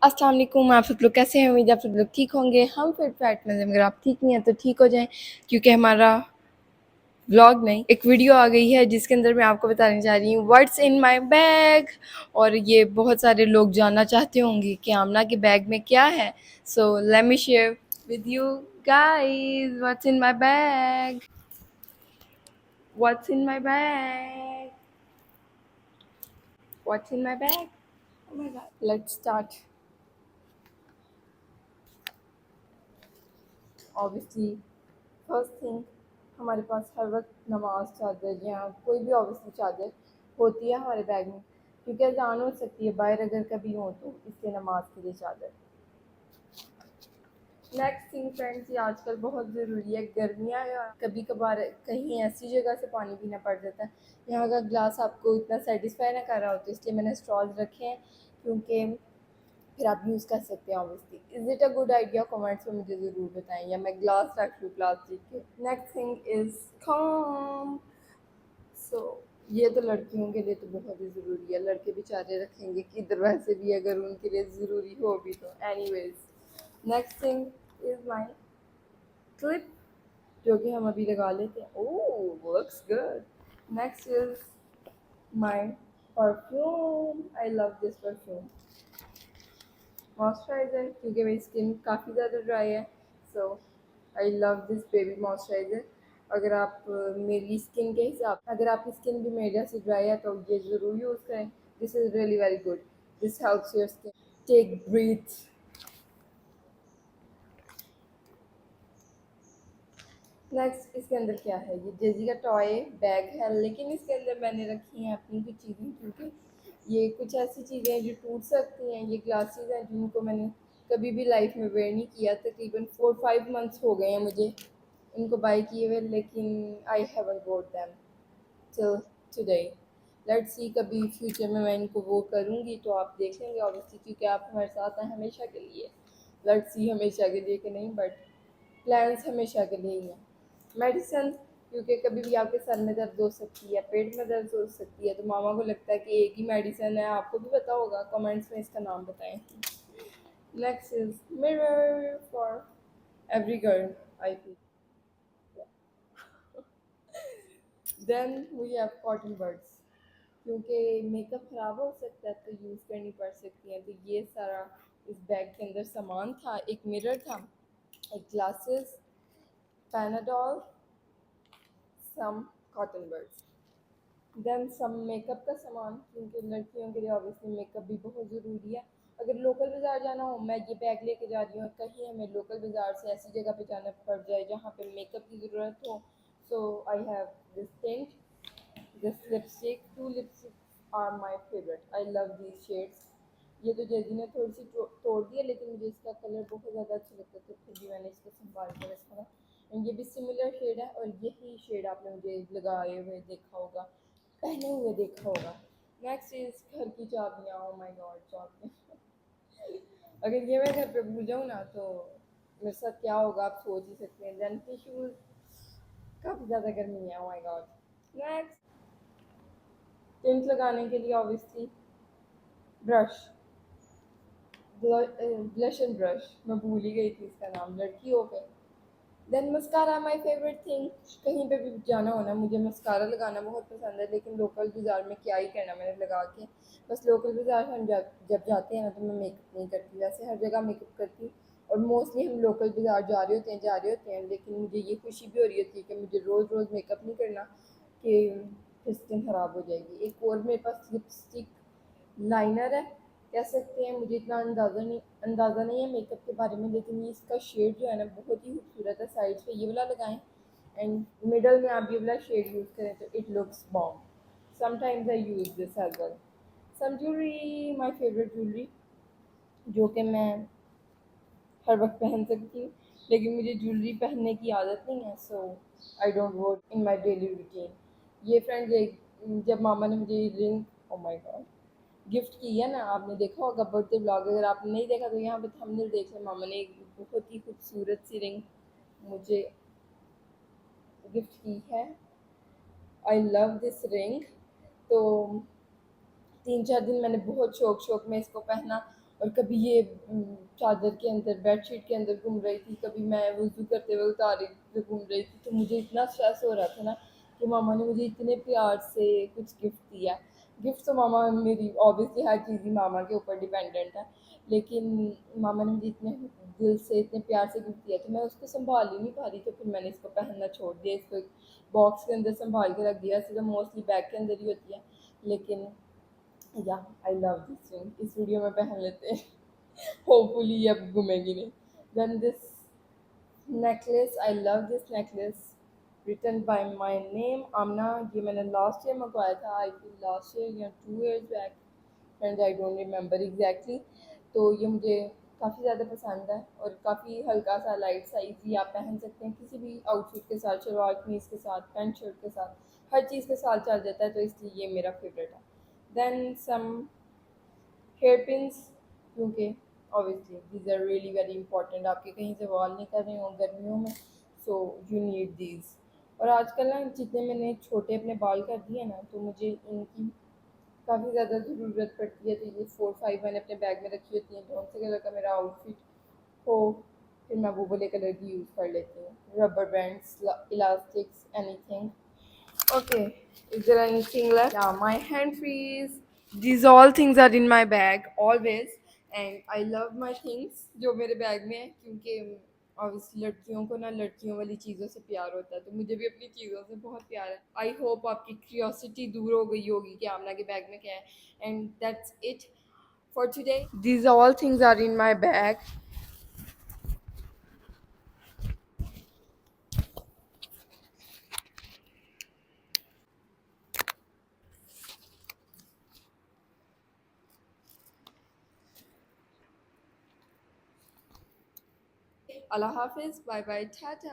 अस्सलाम वालेकुम। आप सब लोग कैसे हैं? उम्मीद है आप सब लोग ठीक होंगे। हम फिट फैट में हैं, अगर आप ठीक नहीं हैं तो ठीक हो जाएं, क्योंकि हमारा व्लॉग नहीं एक वीडियो आ गई है जिसके अंदर मैं आपको बताने जा रही हूँ व्हाट्स इन माय बैग। और ये बहुत सारे लोग जानना चाहते होंगे कि आमना के बैग में क्या है। So let me share with you guys what's in my bag. What's in my bag. What's in my bag. Oh my God, let's start. Obviously first thing, हमारे पास हर वक्त नमाज चादर या कोई भी ऑब्वियसली चादर होती है हमारे बैग में, क्योंकि अजान हो सकती है बाहर अगर कभी हो, तो इसलिए नमाज के लिए चादर। नेक्स्ट थिंग फ्रेंड्स, ये आजकल बहुत ज़रूरी है, गर्मियाँ है और कभी कभार कहीं ऐसी जगह से पानी पीना पड़ जाता है यहाँ का ग्लास आपको इतना सेटिस्फाई ना कर रहा होता, इसलिए मैंने स्ट्रॉज रखे हैं, क्योंकि फिर आप यूज़ कर सकते हैं। Obviously is it a good idea? Comments में मुझे ज़रूर बताएं, या मैं ग्लास रख लूँ प्लास्टिक के। Next thing is comb. So ये तो लड़कियों के लिए तो बहुत ही ज़रूरी है, लड़के बेचारे रखेंगे किधर, वैसे भी अगर उनके लिए ज़रूरी हो भी तो। Anyways, next thing is my clip, जो कि हम अभी लगा लेते हैं। Oh works good. Next is my perfume. I love this perfume. Moisturiser, क्योंकि मेरी स्किन काफ़ी ज़्यादा ड्राई है, so I love this baby moisturiser. अगर आप मेरी स्किन के हिसाब, अगर आपकी स्किन भी मेरे जैसी ड्राई है तो ये ज़रूर यूज़ करें। This is really very good. This helps your skin take breath. Next, इसके अंदर क्या है? ये जेजी का टॉय बैग है, लेकिन इसके अंदर मैंने रखी हैं अपनी कुछ चीज़ें, क्योंकि ये कुछ ऐसी चीज़ें हैं जो टूट सकती हैं। ये ग्लासेस हैं जिनको मैंने कभी भी लाइफ में वेयर नहीं किया, तकरीबन 4-5 मंथ्स हो गए हैं मुझे इनको बाय किए हुए, लेकिन आई हैवंट वोर them till today. Let's see, कभी फ्यूचर में मैं इनको वो करूँगी तो आप देख लेंगे ऑब्वियसली, क्योंकि आप हमारे साथ हैं हमेशा के लिए। लेट्स सी, हमेशा के लिए कि नहीं, बट प्लान्स हमेशा के लिए ही हैं। मेडिसिन, क्योंकि कभी भी आपके सर में दर्द हो सकती है, पेट में दर्द हो सकती है, तो मामा को लगता है कि एक ही मेडिसिन है, आपको भी पता होगा, कमेंट्स में इसका नाम बताएं। Next is mirror for every girl I think. Then we have cotton buds, क्योंकि मेकअप ख़राब हो सकता है तो यूज़ करनी पड़ सकती है। तो ये सारा इस बैग के अंदर सामान था। एक मिरर था, एक glasses, Panadol, some cotton buds, then some makeup का सामान, क्योंकि लड़कियों के लिए ऑब्वियसली मेकअप भी बहुत ज़रूरी है। अगर लोकल बाज़ार जाना हो, मैं ये बैग लेके जा रही हूँ, कहीं हमें लोकल बाज़ार से ऐसी जगह पे जाना पड़ जाए जहाँ पे मेकअप की ज़रूरत हो, so I have this tint, this lipstick. 2 lipstick are my favourite, I love these shades. ये तो जैजी ने थोड़ी सी तोड़ दी है, लेकिन मुझे इसका कलर बहुत ज़्यादा अच्छा लगता है, तो फिर भी मैंने इसको संभाल कर रखा था। एंड ये भी सिमिलर शेड है, और यही शेड आपने मुझे लगाए हुए देखा होगा, पहने हुए देखा होगा। नेक्स्ट इज घर की चाबियाँ। Oh my God, चाबियाँ। अगर ये मैं घर पे भूल जाऊँ ना तो मेरे साथ क्या होगा आप सोच ही सकते हैं। देन टिश्यूज, काफ़ी ज़्यादा गर्मी है। Oh my God. Next, tint लगाने के लिए obviously brush, blush and brush, मैं भूल ही गई थी इसका नाम, लड़की हो गई। Then mascara, my favourite thing. कहीं पे भी जाना हो ना, मुझे मस्कारा लगाना बहुत पसंद है, लेकिन लोकल बाज़ार में क्या ही करना मैंने लगा के। बस लोकल बाज़ार हम जब जाते हैं ना तो मैं मेकअप नहीं करती, वैसे हर जगह मेकअप करती हूँ, और मोस्टली हम लोकल बाज़ार जा रहे होते हैं, लेकिन मुझे ये खुशी भी हो रही होती है कि मुझे रोज़ रोज़ मेकअप नहीं करना, कि फिर स्किन ख़राब हो जाएगी। एक और मेरे पास लिपस्टिक लाइनर है, कह सकते हैं, मुझे इतना अंदाज़ा नहीं है मेकअप के बारे में, लेकिन ये इसका शेड जो है ना बहुत ही खूबसूरत है। साइड्स पे ये वाला लगाएं एंड मिडल में आप ये वाला शेड यूज़ करें तो it looks balm. Sometimes I use this as well. Some jewellery, my favourite jewellery, जो कि मैं हर वक्त पहन सकती हूँ, लेकिन मुझे ज्वेलरी पहनने की आदत नहीं है, so I don't work in my daily routine. ये फ्रेंड्स, जब मामा ने मुझे ring, oh my god, gift की है ना, आपने देखा होगा बर्थडे ब्लॉग, अगर आपने नहीं देखा तो यहाँ पे थंबनेल देख लें, मामा ने एक बहुत ही खूबसूरत सी रिंग मुझे गिफ्ट की है। आई लव दिस रिंग। तो 3-4 दिन मैंने बहुत शौक में इसको पहना, और कभी ये चादर के अंदर बेडशीट के अंदर घूम रही थी, कभी मैं वज़ू करते हुए उतार रही घूम रही थी। तो मुझे इतना स्ट्रेस हो रहा था ना कि मामा ने मुझे इतने प्यार से कुछ गिफ्ट दिया। गिफ्ट तो मामा मेरी ऑब्वियसली हर चीज़ ही मामा के ऊपर डिपेंडेंट है, लेकिन मामा ने मुझे इतने दिल से इतने प्यार से गिफ्ट दिया तो मैं उसको संभाल ही नहीं पा रही। तो फिर मैंने इसको पहनना छोड़ दिया, इसको एक बॉक्स के अंदर संभाल के रख दिया। ऐसे तो मोस्टली बैग के अंदर ही होती है, लेकिन yeah I love this ring, इस वीडियो में पहन लेते हैं। होपफुली ये अब घूमेगी नहीं। Then this necklace, I love this necklace, written by my name Aamna. ये मैंने लास्ट ईयर मंगवाया था, आई थिंक लास्ट ईयर या 2 years back, friends I don't remember exactly. तो ये मुझे काफ़ी ज़्यादा पसंद है और काफ़ी हल्का सा लाइट साइज ही आप पहन सकते हैं किसी भी आउटफिट के साथ, शलवार कमीज़ के साथ, पैंट शर्ट के साथ, हर चीज़ के साथ चल जाता है, तो इसलिए ये मेरा फेवरेट है। देन सम हेयर पिन्स, क्योंकि obviously these are really very important, आपके कहीं से वाल नहीं कर रहे हो गर्मियों में, सो यू नीड दीज। और आजकल ना जितने मैंने छोटे अपने बाल कर दिए ना, तो मुझे इनकी काफ़ी ज़्यादा ज़रूरत पड़ती है। तो ये 4-5 मैंने अपने बैग में रखी होती हैं, कौन से कलर का मेरा आउटफिट हो फिर मैं वो वाले कलर की यूज़ कर लेती हूँ। Rubber bands, elastics, anything. Okay, is there anything left? Yeah, my hand freeze. These all things are in my bag always, and I love my things जो मेरे बैग में है, क्योंकि ऑब्वियसली लड़कियों को ना लड़कियों वाली चीज़ों से प्यार होता है, तो मुझे भी अपनी चीज़ों से बहुत प्यार है। आई होप आपकी क्यूरियोसिटी दूर हो गई होगी कि आमना के बैग में क्या है। And that's it for today. These all things are in my bag. Allah Hafiz, bye bye, tata.